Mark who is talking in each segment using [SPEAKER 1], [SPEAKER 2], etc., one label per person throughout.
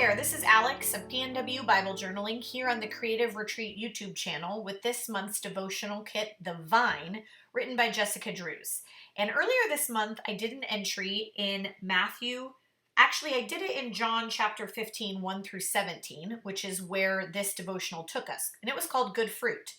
[SPEAKER 1] there, this is Alex of PNW Bible Journaling here on the Creative Retreat YouTube channel with this month's devotional kit, The Vine, written by Jessica Drews. And earlier this month, I did an entry in Matthew. Actually, I did it in John chapter 15, 1 through 17, which is where this devotional took us. And it was called Good Fruit.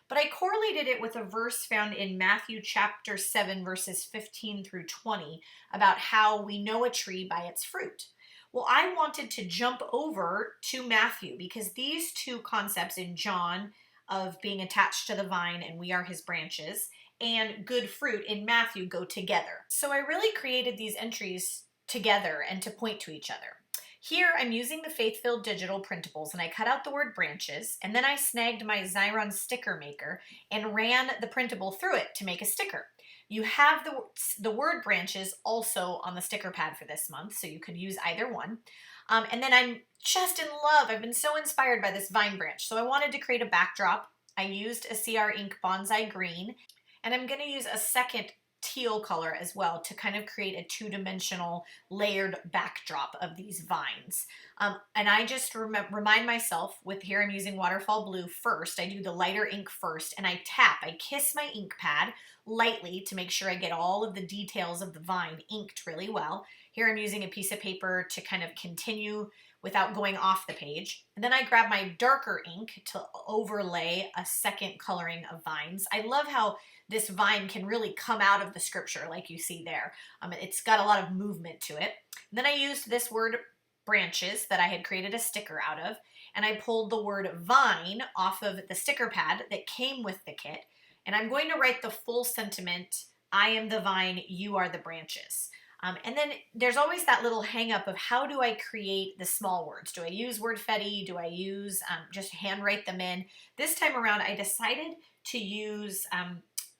[SPEAKER 1] But I correlated it with a verse found in Matthew chapter 7, verses 15 through 20, about how we know a tree by its fruit. Well, I wanted to jump over to Matthew because these two concepts in John of being attached to the vine and we are his branches and good fruit in Matthew go together. So I really created these entries together and to point to each other. Here I'm using the Faith-filled digital printables and I cut out the word branches and then I snagged my Xyron sticker maker and ran the printable through it to make a sticker. You have the word branches also on the sticker pad for this month, so you could use either one. And then I'm just in love. I've been so inspired by this vine branch. So I wanted to create a backdrop. I used a CR Ink Bonsai Green, and I'm going to use a second teal color as well to kind of create a two-dimensional layered backdrop of these vines. And I just remind myself with here I'm using waterfall blue first. I do the lighter ink first and I kiss my ink pad lightly to make sure I get all of the details of the vine inked really well. Here I'm using a piece of paper to kind of continue without going off the page. And then I grab my darker ink to overlay a second coloring of vines. I love how this vine can really come out of the scripture like you see there. It's got a lot of movement to it. And then I used this word branches that I had created a sticker out of, and I pulled the word vine off of the sticker pad that came with the kit, and I'm going to write the full sentiment, I am the vine, you are the branches. And then there's always that little hang up of how do I create the small words? Do I use Wordfetti? Do I use just handwrite them in? This time around, I decided to use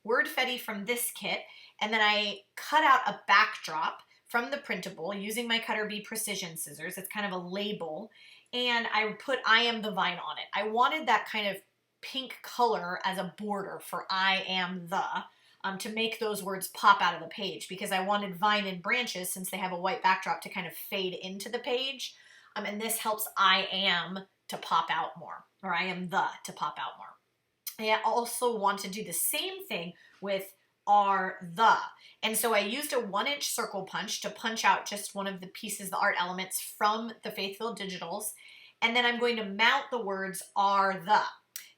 [SPEAKER 1] Wordfetti from this kit, and then I cut out a backdrop from the printable using my Cutter Bee Precision scissors. It's kind of a label, and I put I am the vine on it. I wanted that kind of pink color as a border for I am the, to make those words pop out of the page because I wanted vine and branches, since they have a white backdrop, to kind of fade into the page. And this helps I am to pop out more, or I am the to pop out more. I also want to do the same thing with are the. And so I used a 1-inch circle punch to punch out just one of the pieces, the art elements from the Faith-filled digitals. And then I'm going to mount the words are the.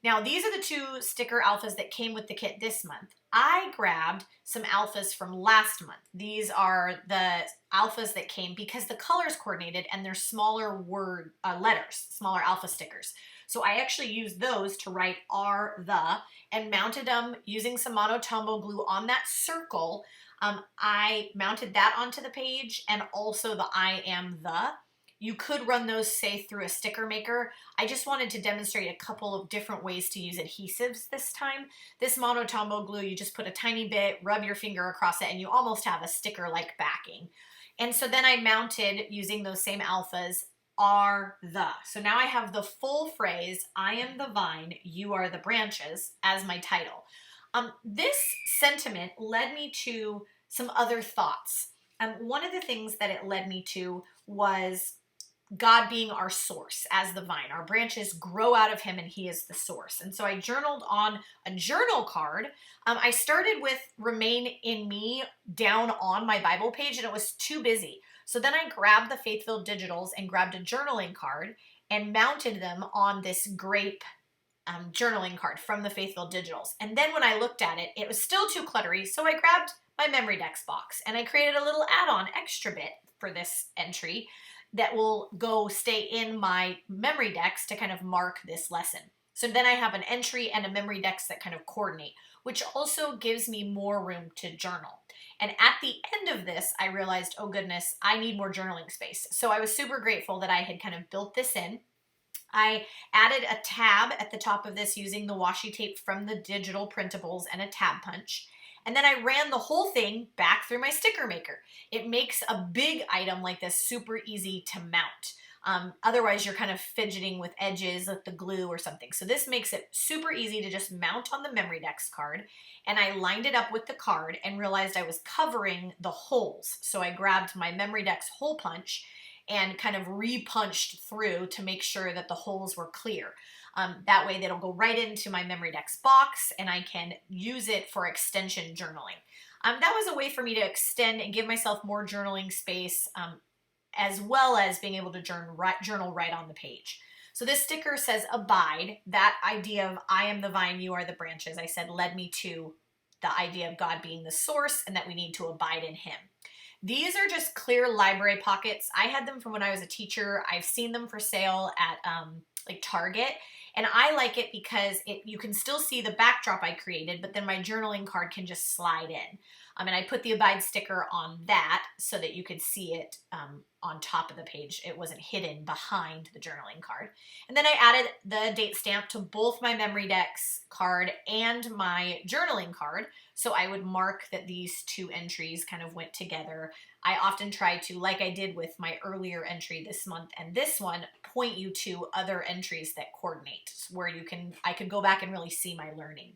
[SPEAKER 1] Now, these are the two sticker alphas that came with the kit this month. I grabbed some alphas from last month. These are the alphas that came because the colors coordinated and they're smaller word letters, smaller alpha stickers. So I actually used those to write are the and mounted them using some Monotombo glue on that circle. I mounted that onto the page and also the I am the. You could run those, say, through a sticker maker. I just wanted to demonstrate a couple of different ways to use adhesives this time. This Monotombo glue, you just put a tiny bit, rub your finger across it, and you almost have a sticker-like backing. And so then I mounted, using those same alphas, are the. So now I have the full phrase, I am the vine, you are the branches, as my title. This sentiment led me to some other thoughts. One of the things that it led me to was God being our source as the vine. Our branches grow out of him and he is the source. And so I journaled on a journal card. I started with Remain in Me down on my Bible page and it was too busy. So then I grabbed the Faith-filled digitals and grabbed a journaling card and mounted them on this grape journaling card from the Faith-filled digitals. And then when I looked at it, it was still too cluttery. So I grabbed my Memorydex box and I created a little add-on extra bit for this entry that will go stay in my Memorydex to kind of mark this lesson. So then I have an entry and a Memorydex that kind of coordinate, which also gives me more room to journal. And at the end of this, I realized, oh goodness, I need more journaling space. So I was super grateful that I had kind of built this in. I added a tab at the top of this using the washi tape from the digital printables and a tab punch. And then I ran the whole thing back through my sticker maker. It makes a big item like this super easy to mount. Otherwise, you're kind of fidgeting with edges with the glue or something. So this makes it super easy to just mount on the Memorydex card. And I lined it up with the card and realized I was covering the holes. So I grabbed my Memorydex hole punch and kind of re-punched through to make sure that the holes were clear. That way that'll go right into my Memorydex box and I can use it for extension journaling. That was a way for me to extend and give myself more journaling space, as well as being able to journal right on the page. So this sticker says abide. That idea of I am the vine, you are the branches, I said, led me to the idea of God being the source and that we need to abide in him. These are just clear library pockets. I had them from when I was a teacher. I've seen them for sale at like Target. And I like it because you can still see the backdrop I created, but then my journaling card can just slide in. And I put the Abide sticker on that so that you could see it on top of the page. It wasn't hidden behind the journaling card. And then I added the date stamp to both my Memorydex card and my journaling card. So I would mark that these two entries kind of went together. I often try to, like I did with my earlier entry this month and this one, point you to other entries that coordinate where I could go back and really see my learning.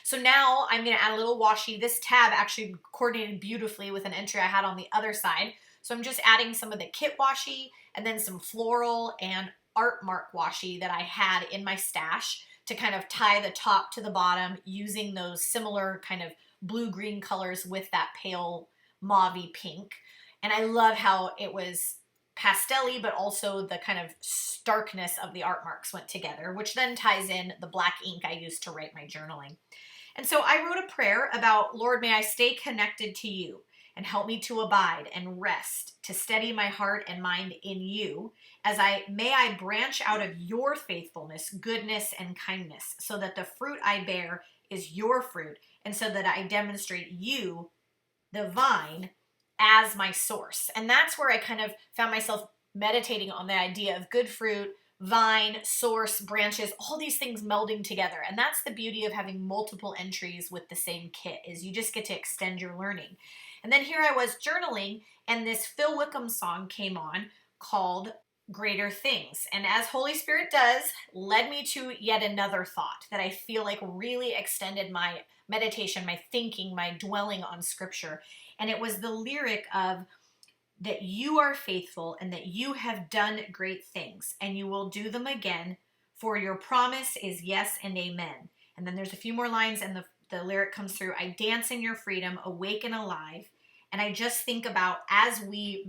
[SPEAKER 1] So now I'm going to add a little washi. This tab actually coordinated beautifully with an entry I had on the other side. So I'm just adding some of the kit washi and then some floral and art mark washi that I had in my stash to kind of tie the top to the bottom using those similar kind of blue-green colors with that pale mauve-y pink. And I love how it was pastel-y, but also the kind of starkness of the art marks went together, which then ties in the black ink I used to write my journaling. And so I wrote a prayer about, Lord, may I stay connected to you and help me to abide and rest, to steady my heart and mind in you, may I branch out of your faithfulness, goodness, and kindness, so that the fruit I bear is your fruit, and so that I demonstrate you, the vine, as my source. And that's where I kind of found myself meditating on the idea of good fruit, vine, source, branches, all these things melding together. And that's the beauty of having multiple entries with the same kit, is you just get to extend your learning. And then here I was journaling, and this Phil Wickham song came on called Greater Things. And as Holy Spirit does, led me to yet another thought that I feel like really extended my meditation, my thinking, my dwelling on scripture. And it was the lyric of, that you are faithful and that you have done great things and you will do them again, for your promise is yes and amen. And then there's a few more lines and the lyric comes through, I dance in your freedom, awake and alive. And I just think about as we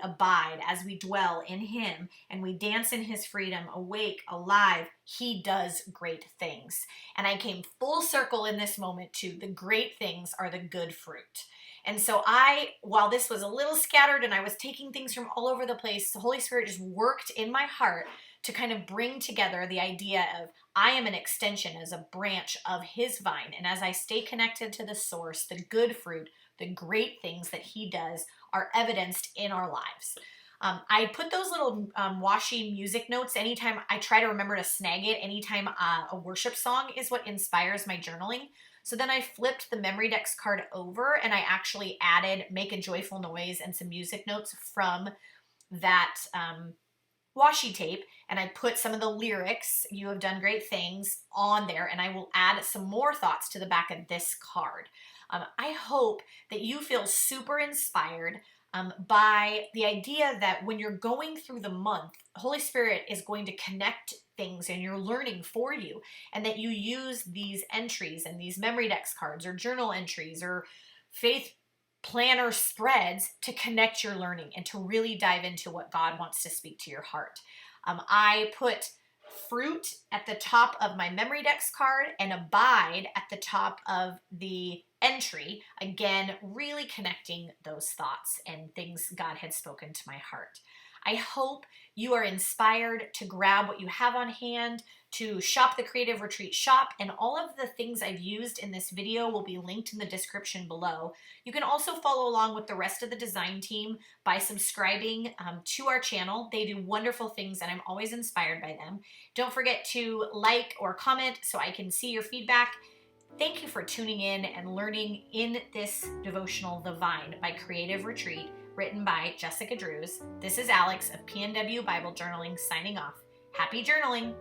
[SPEAKER 1] abide, as we dwell in him and we dance in his freedom, awake, alive, he does great things. And I came full circle in this moment to the great things are the good fruit. And so while this was a little scattered and I was taking things from all over the place, the Holy Spirit just worked in my heart to kind of bring together the idea of I am an extension as a branch of his vine. And as I stay connected to the source, the good fruit, the great things that he does are evidenced in our lives. I put those little washi music notes anytime I try to remember to snag it, anytime a worship song is what inspires my journaling. So then I flipped the Memorydex card over and I actually added Make a Joyful Noise and some music notes from that washi tape. And I put some of the lyrics, you have done great things, on there. And I will add some more thoughts to the back of this card. I hope that you feel super inspired by the idea that when you're going through the month, Holy Spirit is going to connect things and you're learning for you, and that you use these entries and these Memorydex cards or journal entries or faith planner spreads to connect your learning and to really dive into what God wants to speak to your heart. I put fruit at the top of my Memorydex card and abide at the top of the entry, again, really connecting those thoughts and things God had spoken to my heart. I hope you are inspired to grab what you have on hand, to shop the Creative Retreat shop, and all of the things I've used in this video will be linked in the description below. You can also follow along with the rest of the design team by subscribing to our channel. They do wonderful things and I'm always inspired by them. Don't forget to like or comment so I can see your feedback. Thank you for tuning in and learning in this devotional, The Vine by Creative Retreat, written by Jessica Drews. This is Alex of PNW Bible Journaling signing off. Happy journaling!